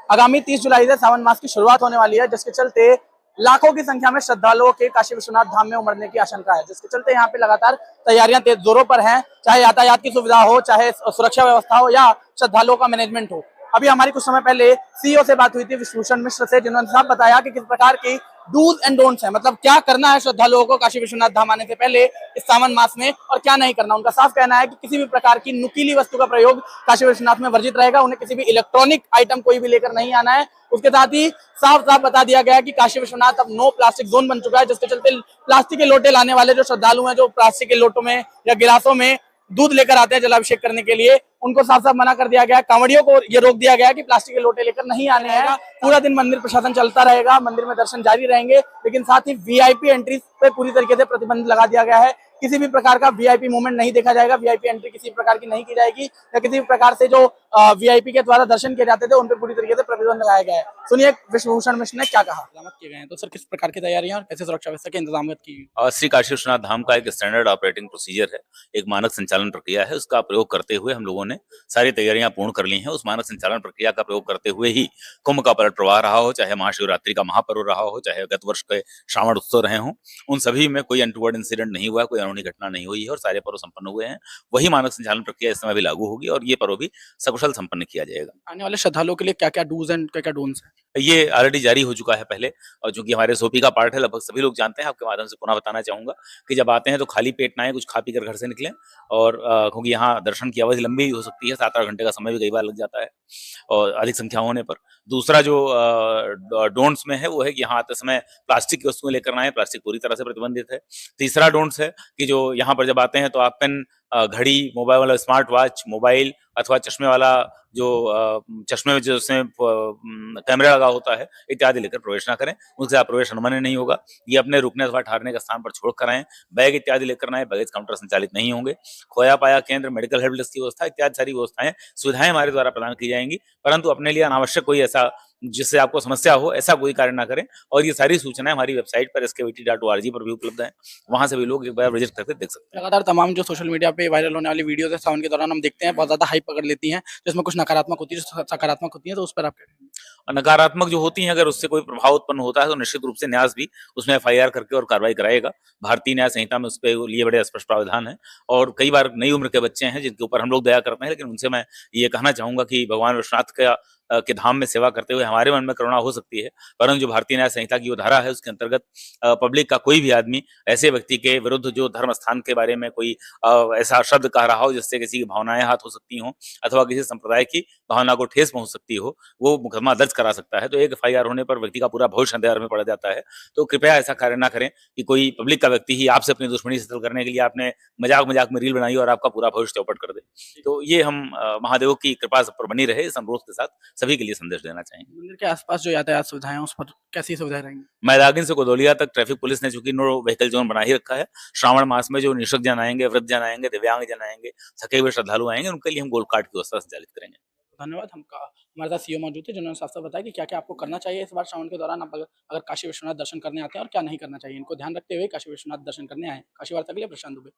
आगामी 30 जुलाई से सावन मास की शुरुआत होने वाली है, जिसके चलते लाखों की संख्या में श्रद्धालुओं के काशी विश्वनाथ धाम में उमड़ने की आशंका है, जिसके चलते यहाँ पे लगातार तैयारियां तेज जोरों पर हैं। चाहे यातायात की सुविधा हो, चाहे सुरक्षा व्यवस्था हो या श्रद्धालुओं का मैनेजमेंट हो। अभी हमारी कुछ समय पहले सीईओ से बात हुई थी विभूषण मिश्र से, जिन्होंने साफ बताया कि किस प्रकार की डूज एंड डोंट्स है, मतलब क्या करना है श्रद्धालुओं को काशी विश्वनाथ धाम आने से पहले इस सावन मास में और क्या नहीं करना। उनका साफ कहना है कि किसी भी प्रकार की नुकीली वस्तु का प्रयोग काशी विश्वनाथ में वर्जित रहेगा। उन्हें किसी भी इलेक्ट्रॉनिक आइटम कोई भी लेकर नहीं आना है। उसके साथ ही साफ साफ बता दिया गया है कि काशी विश्वनाथ अब नो प्लास्टिक जोन बन चुका है, जिसके चलते प्लास्टिक के लोटे लाने वाले जो श्रद्धालु हैं, जो प्लास्टिक के लोटों में या गिलासों में दूध लेकर आते हैं जलाभिषेक करने के लिए, उनको साफ साफ मना कर दिया गया है। कांवड़ियों को ये रोक दिया गया है कि प्लास्टिक के लोटे लेकर नहीं आने हैं। पूरा दिन मंदिर प्रशासन चलता रहेगा, मंदिर में दर्शन जारी रहेंगे, लेकिन साथ ही वीआईपी एंट्री पे पूरी तरीके से प्रतिबंध लगा दिया गया है। किसी भी प्रकार का वीआईपी मूवमेंट नहीं देखा जाएगा, वीआईपी एंट्री किसी प्रकार की नहीं की जाएगी, या किसी भी प्रकार से जो वीआईपी के द्वारा दर्शन किए जाते थे उन पर पूरी तरीके से प्रतिबंध लगाया गया है। सुनिए विभूषण मिश्र ने क्या कहा। किए गए हैं तो सर किस प्रकार की तैयारियां और कैसे सुरक्षा व्यवस्था के इंतजाम की श्री काशी विश्वनाथ धाम का एक स्टैंडर्ड ऑपरेटिंग प्रोसीजर है, एक मानक संचालन प्रक्रिया है। उसका प्रयोग करते हुए हम लोगों ने सारी तैयारियां पूर्ण कर ली हैं। उस मानक संचालन प्रक्रिया का प्रयोग करते हुए ही कुंभ का पलट प्रवाह रहा हो, चाहे महाशिवरात्रि का महापर्व रहा हो, चाहे गत वर्ष के श्रावण उत्सव रहे हों, उन सभी में कोई अनटूवर्ड इंसिडेंट नहीं हुआ, कोई अनहोनी घटना नहीं हुई है और सारे पर्व संपन्न हुए हैं। वही मानक संचालन प्रक्रिया इस समय भी लागू होगी और ये पर्व भी सकुशल संपन्न किया जाएगा। आने वाले श्रद्धालुओं के लिए क्या क्या डूज एंड क्या क्या डोंट्स है? ये ऑलरेडी जारी हो चुका है पहले, और चूंकि हमारे एसओपी का पार्ट है, लगभग सभी लोग जानते हैं। आपके माध्यम से पुनः बताना चाहूंगा कि जब आते हैं तो खाली पेट ना आए, कुछ खा पी कर घर से निकलें। और क्योंकि यहाँ दर्शन की अवधि लंबी हो सकती है, 7-8 घंटे का समय भी कई बार लग जाता है और अधिक संख्या होने पर। दूसरा जो डोंट्स में है वो है कि यहाँ आते समय प्लास्टिक की वस्तुएं लेकर ना आए, प्लास्टिक पूरी तरह से प्रतिबंधित है। तीसरा डोंट्स है कि जो यहाँ पर जब आते हैं तो आप पेन, घड़ी, मोबाइल वाला स्मार्ट वॉच, मोबाइल अथवा चश्मे वाला जो चश्मे में जो उसमें कैमरा लगा होता है इत्यादि लेकर प्रवेश ना करें। उनसे आप प्रवेश अनुमति नहीं होगा। ये अपने रुकने अथवा ठहरने के स्थान पर छोड़ कर आएं। बैग इत्यादि लेकर ना आए, बैगेज काउंटर संचालित नहीं होंगे। खोया पाया केंद्र, मेडिकल हेल्प डेस्क की व्यवस्था इत्यादि सारी व्यवस्थाएं, सुविधाएं हमारे द्वारा प्रदान की जाएंगी, परंतु अपने लिए अनावश्यक कोई ऐसा जिससे आपको समस्या हो ऐसा कोई कार्य ना करें। और ये सारी सूचनाएं हमारी वेबसाइट पर skvt.org पर भी उपलब्ध हैं, वहां से भी लोग एक बार विजिट करके देख सकते हैं। लगातार तमाम जो सोशल मीडिया पे वायरल होने वाली वीडियोस है सावन के दौरान हम देखते हैं बहुत ज्यादा हाइप पकड़ लेती हैं, जिसमें कुछ नकारात्मक होती है, सकारात्मक होती है, तो उस पर आप क्या कहेंगे? नकारात्मक जो होती हैं, अगर उससे कोई प्रभाव उत्पन्न होता है तो निश्चित रूप से न्यास भी उसमें एफआईआर करके और कार्रवाई कराएगा। भारतीय न्याय संहिता में उसके लिए बड़े स्पष्ट प्रावधान है। और कई बार नई उम्र के बच्चे हैं जिनके ऊपर हम लोग दया करते हैं, लेकिन उनसे मैं ये कहना चाहूंगा कि भगवान विश्वनाथ के धाम में सेवा करते हुए हमारे मन में करुणा हो सकती है, परंतु जो भारतीय न्याय संहिता की वो धारा है उसके अंतर्गत पब्लिक का कोई भी आदमी ऐसे व्यक्ति के विरुद्ध जो धर्म स्थान के बारे में कोई ऐसा शब्द कह रहा हो जिससे किसी की भावनाएं हाथ हो सकती हो अथवा किसी संप्रदाय की भावना को ठेस पहुंच सकती हो, वो मुकदमा दर्ज करा सकता है। तो एक एफआईआर होने पर व्यक्ति का पूरा भविष्य अंधेरे में पड़ जाता है। तो कृपया ऐसा कार्य ना करें कि कोई पब्लिक का व्यक्ति ही आपसे अपनी दुश्मनी सेटल करने के लिए आपने मजाक मजाक में रील बनाई और आपका पूरा भविष्य चौपट कर दे। तो ये हम महादेव की कृपा सब पर बनी रहे, इस अनुरोध के साथ सभी के लिए संदेश देना चाहेंगे। मंदिर के आसपास जो यातायात सुविधाएं हैं उस पर कैसी सुविधाएं रहेंगी? मैदागिन से गोदौलिया तक ट्रैफिक पुलिस ने चूंकि नो व्हीकल जोन बना ही रखा है। श्रावण मास में जो निःशक्त जन आएंगे, वृद्ध जन आएंगे, दिव्यांग जन आएंगे, थके हुए श्रद्धालु आएंगे, उनके लिए हम गोल्ड कार्ड की व्यवस्था संचालित करेंगे। धन्यवाद। हमारे साथ सीईओ मौजूद थे, जिन्होंने साफ साफ बताया कि क्या क्या आपको करना चाहिए इस बार श्रावण के दौरान, आप अगर काशी विश्वनाथ दर्शन करने आते हैं, और क्या नहीं करना चाहिए। इनको ध्यान रखते हुए काशी विश्वनाथ दर्शन करने आए। काशी वार्ता के लिए प्रशांत दुबे।